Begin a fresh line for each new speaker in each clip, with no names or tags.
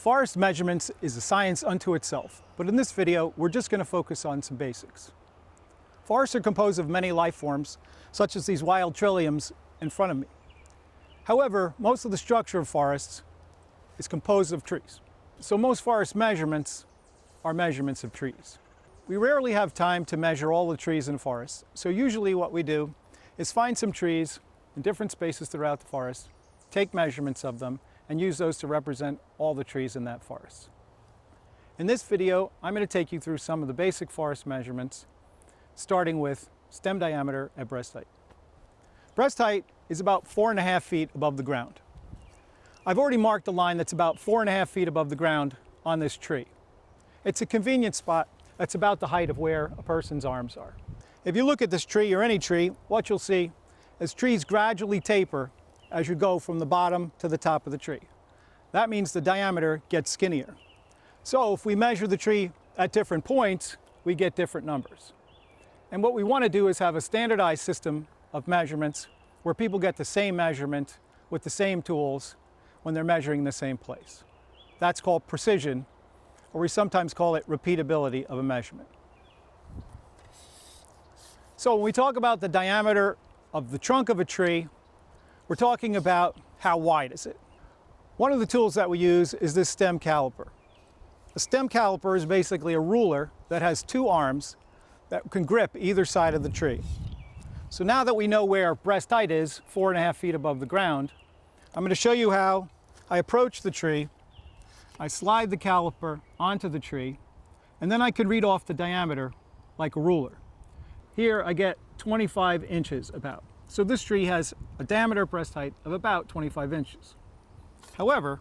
Forest measurements is a science unto itself, but in this video, we're just going to focus on some basics. Forests are composed of many life forms, such as these wild trilliums in front of me. However, most of the structure of forests is composed of trees. So most forest measurements are measurements of trees. We rarely have time to measure all the trees in forests, so usually what we do is find some trees in different spaces throughout the forest, take measurements of them, and use those to represent all the trees in that forest. In this video, I'm going to take you through some of the basic forest measurements, starting with stem diameter at breast height. Breast height is about 4.5 feet above the ground. I've already marked a line that's about 4.5 feet above the ground on this tree. It's a convenient spot that's about the height of where a person's arms are. If you look at this tree or any tree, what you'll see is trees gradually taper as you go from the bottom to the top of the tree. That means the diameter gets skinnier. So if we measure the tree at different points, we get different numbers. And what we want to do is have a standardized system of measurements where people get the same measurement with the same tools when they're measuring the same place. That's called precision, or we sometimes call it repeatability of a measurement. So when we talk about the diameter of the trunk of a tree, we're talking about how wide is it. One of the tools that we use is this stem caliper. A stem caliper is basically a ruler that has two arms that can grip either side of the tree. So now that we know where breast height is, 4.5 feet above the ground, I'm going to show you how I approach the tree. I slide the caliper onto the tree, and then I can read off the diameter like a ruler. Here I get 25 inches about. So this tree has a diameter breast height of about 25 inches. However,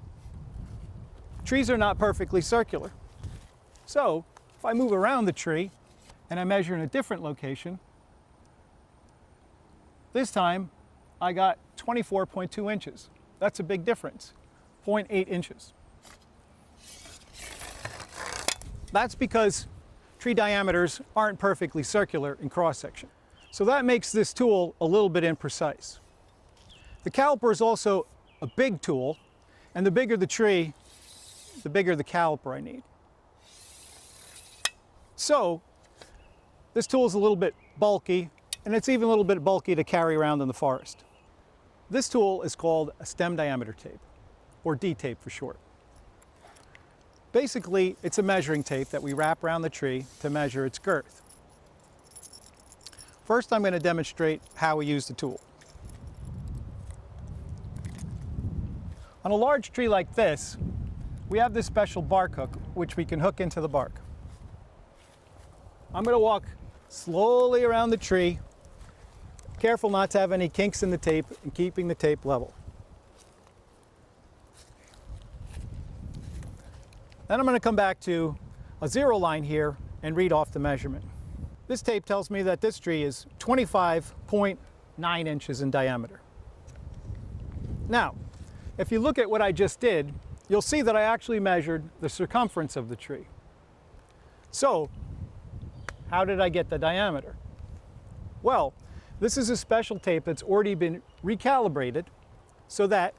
trees are not perfectly circular. So if I move around the tree and I measure in a different location, this time I got 24.2 inches. That's a big difference, 0.8 inches. That's because tree diameters aren't perfectly circular in cross-section. So that makes this tool a little bit imprecise. The caliper is also a big tool, and the bigger the tree, the bigger the caliper I need. So this tool is a little bit bulky, and it's even a little bit bulky to carry around in the forest. This tool is called a stem diameter tape, or D-tape for short. Basically, it's a measuring tape that we wrap around the tree to measure its girth. First, I'm going to demonstrate how we use the tool. On a large tree like this, we have this special bark hook, which we can hook into the bark. I'm going to walk slowly around the tree, careful not to have any kinks in the tape and keeping the tape level. Then I'm going to come back to a zero line here and read off the measurement. This tape tells me that this tree is 25.9 inches in diameter. Now, if you look at what I just did, you'll see that I actually measured the circumference of the tree. So, how did I get the diameter? Well, this is a special tape that's already been recalibrated so that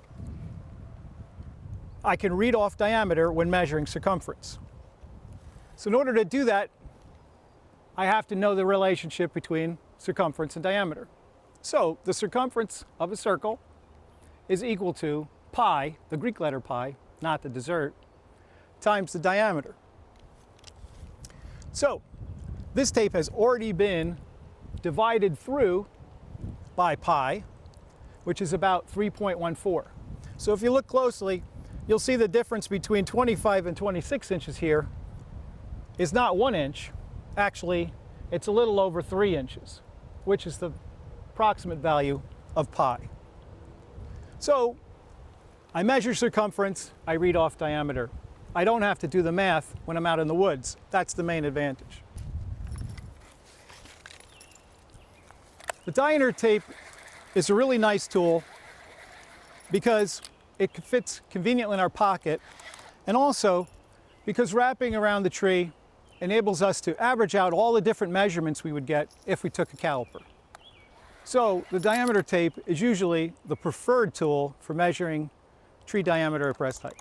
I can read off diameter when measuring circumference. So in order to do that, I have to know the relationship between circumference and diameter. So the circumference of a circle is equal to pi, the Greek letter pi, not the dessert, times the diameter. So this tape has already been divided through by pi, which is about 3.14. So if you look closely, you'll see the difference between 25 and 26 inches here is not 1 inch. Actually, it's a little over 3 inches, which is the approximate value of pi. So I measure circumference, I read off diameter. I don't have to do the math when I'm out in the woods. That's the main advantage. The diameter tape is a really nice tool because it fits conveniently in our pocket, and also because wrapping around the tree enables us to average out all the different measurements we would get if we took a caliper. So the diameter tape is usually the preferred tool for measuring tree diameter at breast height.